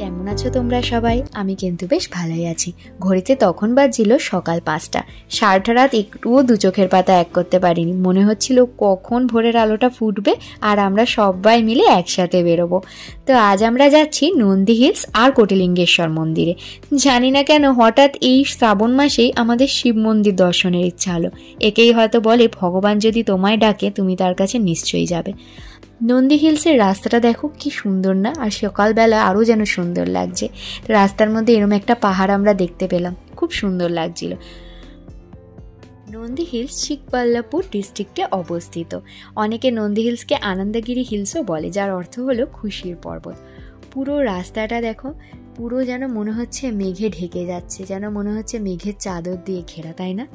কেমন আছো তোমরা সবাই? আমি কিন্তু বেশ ভালোই আছি। ঘড়িতে তখন বাজছিল সকাল 5টা। সারাটা রাত একটুও দু চোখের পাতা এক করতে পারিনি। মনে হচ্ছিল কখন ভোরের আলোটা ফুটবে আর আমরা সবাই মিলে একসাথে বেরোবো। তো আজ আমরা যাচ্ছি নন্দী হিলস আর কোটিলিঙ্গেশ্বর মন্দিরে। জানি না কেন হঠাৎ এই শ্রাবণ মাসেই আমাদের শিব মন্দির দর্শনের ইচ্ছা হলো। একেই হয়তো বলে ভগবান যদি তোমায় ডাকে তুমি তার কাছে নিশ্চয়ই যাবে। নন্দী হিলসের রাস্তাটা দেখো কি সুন্দর না, আর সকালবেলা আরও যেন সুন্দর লাগছে। রাস্তার মধ্যে এরম একটা পাহাড় আমরা দেখতে পেলাম, খুব সুন্দর লাগছিল। নন্দী হিলস চিকবাল্লাপুর ডিস্ট্রিক্টে অবস্থিত। অনেকে নন্দী হিলসকে আনন্দগিরি হিলসও বলে, যার অর্থ হলো খুশির পর্বত। পুরো রাস্তাটা দেখো, পুরো যেন মনে হচ্ছে মেঘে ঢেকে যাচ্ছে, যেন মনে হচ্ছে মেঘের চাদর দিয়ে ঘেরা, তাই না?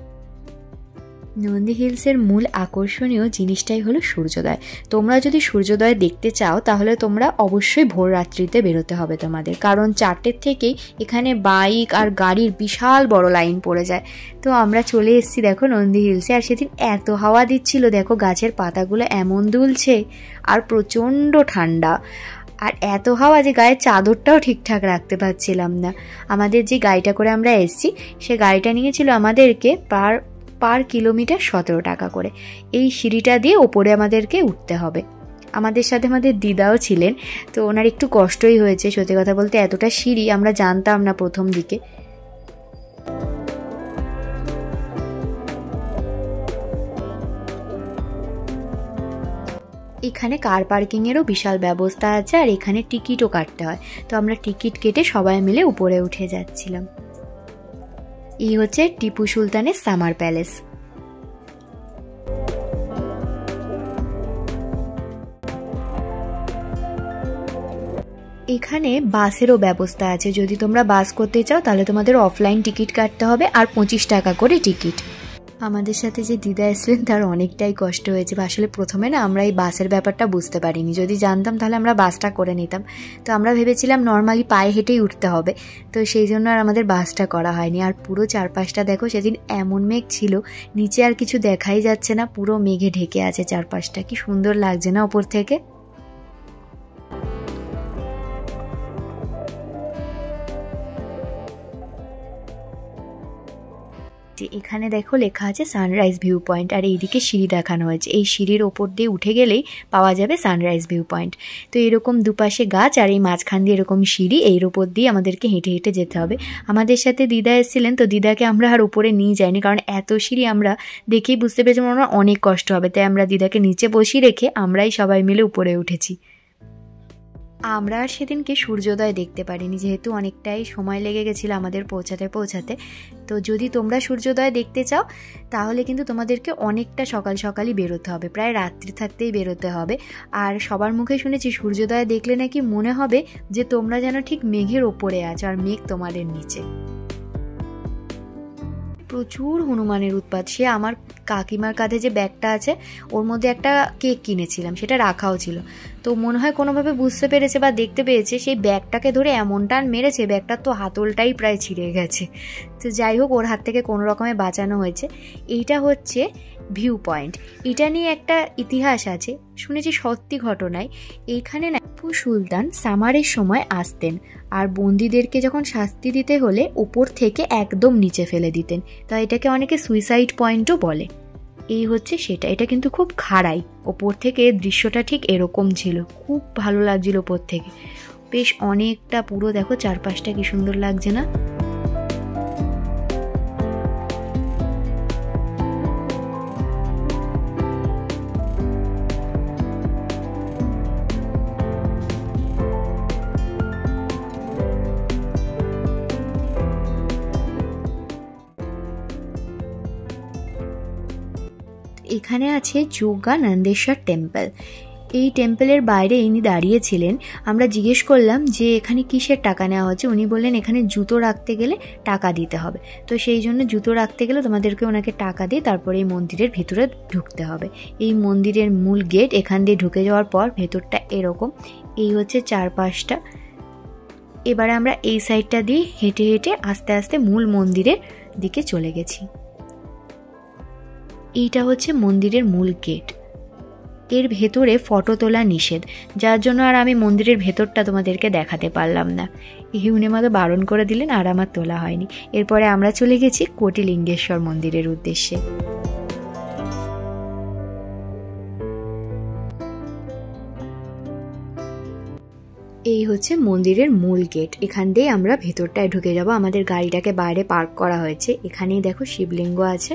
নন্দী হিলসের মূল আকর্ষণীয় জিনিসটাই হলো সূর্যোদয়। তোমরা যদি সূর্যোদয় দেখতে চাও তাহলে তোমরা অবশ্যই ভোর রাত্রিতে বেরোতে হবে তোমাদের, কারণ 4টের থেকেই এখানে বাইক আর গাড়ির বিশাল বড় লাইন পড়ে যায়। তো আমরা চলে এসেছি দেখো নন্দী হিলসে। আর সেদিন এত হাওয়া দিচ্ছিল, দেখো গাছের পাতাগুলো এমন দুলছে, আর প্রচণ্ড ঠান্ডা, আর এত হাওয়া যে গায়ের চাদরটাও ঠিকঠাক রাখতে পারছিলাম না। আমাদের যে গাড়িটা করে আমরা এসেছি সে গাড়িটা নিয়েছিল আমাদেরকে পার কিলোমিটার 17 টাকা করে। এই সিঁড়িটা দিয়ে ওপরে আমাদেরকে উঠতে হবে। আমাদের সাথে আমাদের দিদাও ছিলেন, তো ওনার একটু কষ্টই হয়েছে। সত্যি কথা বলতে এতটা সিঁড়ি আমরা জানতাম না প্রথম দিকে। এখানে কার পার্কিংয়েরও বিশাল ব্যবস্থা আছে, আর এখানে টিকিটও কাটতে হয়। তো আমরা টিকিট কেটে সবাই মিলে উপরে উঠে যাচ্ছিলাম। এই হচ্ছে টিপু সুলতানের সামার প্যালেস। এখানে বাসেরও ব্যবস্থা আছে। যদি তোমরা বাস করতে চাও তাহলে তোমাদের অফলাইন টিকিট কাটতে হবে, আর 25 টাকা করে টিকিট। আমাদের সাথে যে দিদা এসলেন তার অনেকটাই কষ্ট হয়েছে। আসলে প্রথমে না আমরা এই বাসের ব্যাপারটা বুঝতে পারিনি। যদি জানতাম তাহলে আমরা বাসটা করে নিতাম। তো আমরা ভেবেছিলাম নর্মালি পায়ে হেঁটেই উঠতে হবে, তো সেই জন্য আর আমাদের বাসটা করা হয়নি। আর পুরো চারপাশটা দেখো, সেদিন এমন মেঘ ছিল নিচে আর কিছু দেখাই যাচ্ছে না, পুরো মেঘে ঢেকে আছে চারপাশটা। কি সুন্দর লাগছে না ওপর থেকে? এখানে দেখো লেখা আছে সানরাইজ ভিউ পয়েন্ট, আর এইদিকে সিঁড়ি দেখানো হয়েছে। এই সিঁড়ির ওপর দিয়ে উঠে গেলেই পাওয়া যাবে সানরাইজ ভিউ পয়েন্ট। তো এরকম দুপাশে গাছ আর এই মাঝখান দিয়ে এরকম সিঁড়ি, এর ওপর দিয়ে আমাদেরকে হেঁটে হেঁটে যেতে হবে। আমাদের সাথে দিদা এসেছিলেন, তো দিদাকে আমরা আর উপরে নিয়ে যাইনি, কারণ এত সিঁড়ি আমরা দেখেই বুঝতে পেরেছিলাম আমরা অনেক কষ্ট হবে। তাই আমরা দিদাকে নিচে বসিয়ে রেখে আমরাই সবাই মিলে উপরে উঠেছি। আমরা আর সেদিনকে সূর্যোদয় দেখতে পারিনি, যেহেতু অনেকটাই সময় লেগে গেছিলো আমাদের পৌঁছাতে। তো যদি তোমরা সূর্যোদয় দেখতে চাও তাহলে কিন্তু তোমাদেরকে অনেকটা সকাল সকালই বেরোতে হবে, প্রায় রাত্রি থাকতেই বেরোতে হবে। আর সবার মুখে শুনেছি সূর্যোদয় দেখলে নাকি মনে হবে যে তোমরা যেন ঠিক মেঘের ওপরে আছো আর মেঘ তোমাদের নিচে। প্রচুর হনুমানের উৎপাত। সে আমার কাকিমার কাঁধে যে ব্যাগটা আছে ওর মধ্যে একটা কেক কিনেছিলাম, সেটা রাখাও ছিল। তো মনে হয় কোনোভাবে বুঝতে পেরেছে বা দেখতে পেয়েছে, সেই ব্যাগটাকে ধরে এমন টান মেরেছে, ব্যাগটার তো হাতলটাই প্রায় ছিঁড়ে গেছে। তো যাই হোক, ওর হাত থেকে কোনো রকমে বাঁচানো হয়েছে। এইটা হচ্ছে ভিউ পয়েন্ট। এটা নিয়ে একটা ইতিহাস আছে, শুনেছি সত্যি ঘটনায়। এইখানে না টিপু সুলতান সামারের সময় আসতেন, আর বন্দীদেরকে যখন শাস্তি দিতে হলে উপর থেকে একদম নিচে ফেলে দিতেন। তাই এটাকে অনেকে সুইসাইড পয়েন্টও বলে। এই হচ্ছে সেটা। এটা কিন্তু খুব খাড়াই, ওপর থেকে দৃশ্যটা ঠিক এরকম ছিল। খুব ভালো লাগছিল ওপর থেকে, বেশ অনেকটা। পুরো দেখো চারপাশটা কি সুন্দর লাগছে না? এখানে আছে যোগানন্দেশ্বর টেম্পল। এই টেম্পলের বাইরে ইনি দাঁড়িয়েছিলেন। আমরা জিজ্ঞেস করলাম যে এখানে কিসের টাকা নেওয়া হচ্ছে। উনি বললেন এখানে জুতো রাখতে গেলে টাকা দিতে হবে। তো সেই জন্য জুতো রাখতে গেলে তোমাদেরকে ওনাকে টাকা দিয়ে তারপরে এই মন্দিরের ভিতরে ঢুকতে হবে। এই মন্দিরের মূল গেট, এখান দিয়ে ঢুকে যাওয়ার পর ভেতরটা এরকম। এই হচ্ছে চারপাশটা। এবারে আমরা এই সাইডটা দিয়ে হেঁটে হেঁটে আস্তে আস্তে মূল মন্দিরের দিকে চলে গেছি। এইটা হচ্ছে মন্দিরের মূল গেট। এর ভেতরে ফটো তোলা নিষেধ, যার জন্য আর আমি মন্দিরের ভেতরটা তোমাদেরকে দেখাতে পারলাম না। উনি আমাকে বারণ করে দিলেন আর আমার তোলা হয়নি। এরপরে আমরা চলে গেছি কোটিলিঙ্গেশ্বর মন্দিরের উদ্দেশ্যে। এই হচ্ছে মন্দিরের মূল গেট, এখান দিয়ে আমরা ভেতরটায় ঢুকে যাব। আমাদের গাড়িটাকে বাইরে পার্ক করা হয়েছে। এখানেই দেখো শিবলিঙ্গ আছে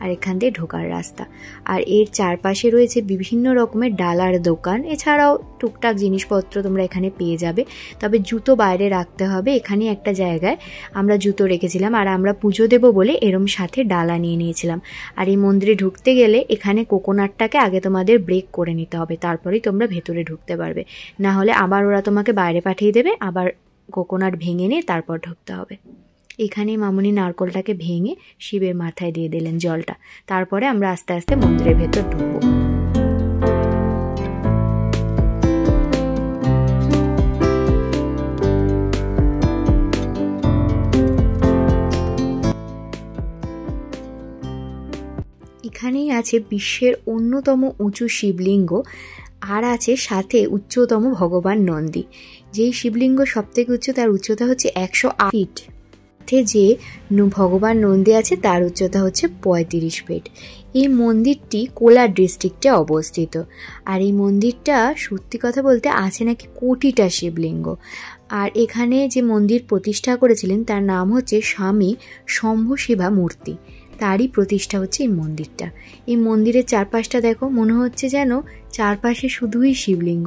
আর এখান দিয়ে ঢোকার রাস্তা। আর এর চারপাশে রয়েছে বিভিন্ন রকমের ডালার দোকান, এছাড়াও টুকটাক জিনিসপত্র তোমরা এখানে পেয়ে যাবে। তবে জুতো বাইরে রাখতে হবে। এখানে একটা জায়গায় আমরা জুতো রেখেছিলাম, আর আমরা পুজো দেবো বলে এরম সাথে ডালা নিয়ে নিয়েছিলাম। আর এই মন্দিরে ঢুকতে গেলে এখানে কোকোনাটটাকে আগে তোমাদের ব্রেক করে নিতে হবে, তারপরেই তোমরা ভেতরে ঢুকতে পারবে। না হলে আবার ওরা তোমাকে বাইরে পাঠিয়ে দেবে, আবার কোকোনাট ভেঙে নিয়ে তারপর ঢুকতে হবে। এখানে মামুনি নারকলটাকে ভেঙে শিবের মাথায় দিয়ে দিলেন জলটা। তারপরে আমরা আস্তে আস্তে মন্দিরের ভেতর ঢুকবো। এখানেই আছে বিশ্বের অন্যতম উঁচু শিবলিঙ্গ, আর আছে সাথে উচ্চতম ভগবান নন্দী। যেই শিবলিঙ্গ সবথেকে উচ্চ, তার উচ্চতা হচ্ছে 108 ফিট। যে ভগবান নন্দী আছে তার উচ্চতা হচ্ছে 35 ফিট। এই মন্দিরটি কোলার ডিস্ট্রিক্টে অবস্থিত। আর এই মন্দিরটা সত্যি কথা বলতে আছে নাকি কোটিটা শিবলিঙ্গ। আর এখানে যে মন্দির প্রতিষ্ঠা করেছিলেন তার নাম হচ্ছে স্বামী শম্ভুশিবা মূর্তি, তারই প্রতিষ্ঠা হচ্ছে এই মন্দিরটা। এই মন্দিরের চারপাশটা দেখো, মনে হচ্ছে যেন চারপাশে শুধুই শিবলিঙ্গ।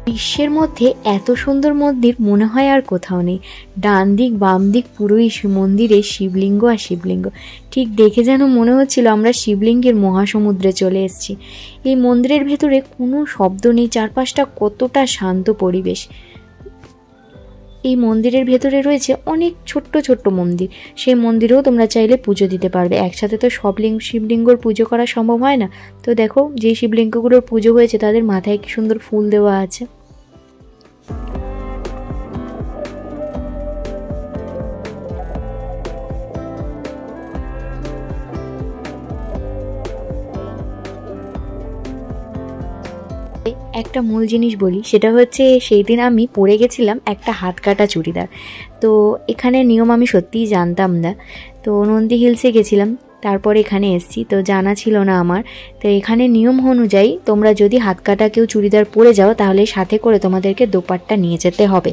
বিশ্বের মধ্যে এত সুন্দর মন্দির মনে হয় আর কোথাও নেই। ডান দিক বাম দিক পুরোই মন্দিরে শিবলিঙ্গ আর শিবলিঙ্গ। ঠিক দেখে যেন মনে হচ্ছিল আমরা শিবলিঙ্গের মহাসমুদ্রে চলে এসেছি। এই মন্দিরের ভেতরে কোনো শব্দ নেই, চারপাশটা কতটা শান্ত পরিবেশ। এই মন্দিরের ভেতরে রয়েছে অনেক ছোট্ট ছোট্ট মন্দির, সেই মন্দিরেও তোমরা চাইলে পুজো দিতে পারবে। একসাথে তো সব শিবলিঙ্গর পুজো করা সম্ভব হয় না। তো দেখো যে শিবলিঙ্গগুলোর পুজো হয়েছে তাদের মাথায় কি সুন্দর ফুল দেওয়া আছে। একটা মূল জিনিস বলি, সেটা হচ্ছে সেই দিন আমি পরে গেছিলাম একটা হাত কাটা চুড়িদার। তো এখানে নিয়ম আমি সত্যিই জানতাম না। তো নন্দী হিলসে গেছিলাম, তারপর এখানে এসেছি, তো জানা ছিল না আমার। তো এখানে নিয়ম অনুযায়ী তোমরা যদি হাত কাটা কেউ চুড়িদার পরে যাও তাহলে সাথে করে তোমাদেরকে দোপাট্টা নিয়ে যেতে হবে।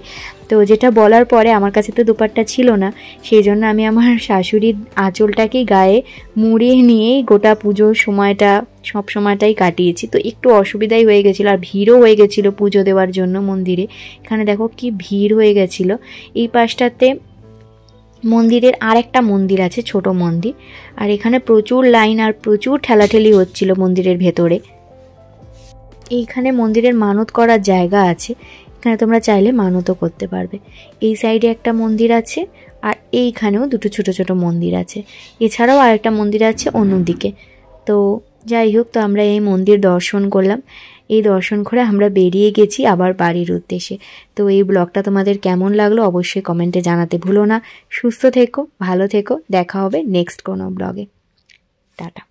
তো যেটা বলার পরে আমার কাছে তো দোপাট্টা ছিল না, সেই জন্য আমি আমার শাশুড়ির আঁচলটাকেই গায়ে মুড়িয়ে নিয়েই গোটা পুজোর সময়টা সব সময়টাই কাটিয়েছি। তো একটু অসুবিধাই হয়ে গেছিলো, আর ভিড়ও হয়ে গেছিলো পুজো দেওয়ার জন্য মন্দিরে। এখানে দেখো কি ভিড় হয়ে গেছিলো। এই পাশটাতে মন্দিরের আর একটা মন্দির আছে, ছোট মন্দির, আর এখানে প্রচুর লাইন আর প্রচুর ঠেলাঠেলি হচ্ছিল মন্দিরের ভেতরে। এইখানে মন্দিরের মানত করার জায়গা আছে, এখানে তোমরা চাইলে মানতও করতে পারবে। এই সাইডে একটা মন্দির আছে, আর এইখানেও দুটো ছোট ছোট মন্দির আছে। এছাড়াও আর একটা মন্দির আছে অন্যদিকে। তো যাই হোক, তো আমরা এই মন্দির দর্শন করলাম। এই দর্শন করে আমরা বেরিয়ে গেছি আবার বাড়ির উদ্দেশ্যে। তো এই ব্লগটা তোমাদের কেমন লাগলো অবশ্যই কমেন্টে জানাতে ভুলো না। সুস্থ থেকো, ভালো থেকো, দেখা হবে নেক্সট কোনো ব্লগে। টাটা।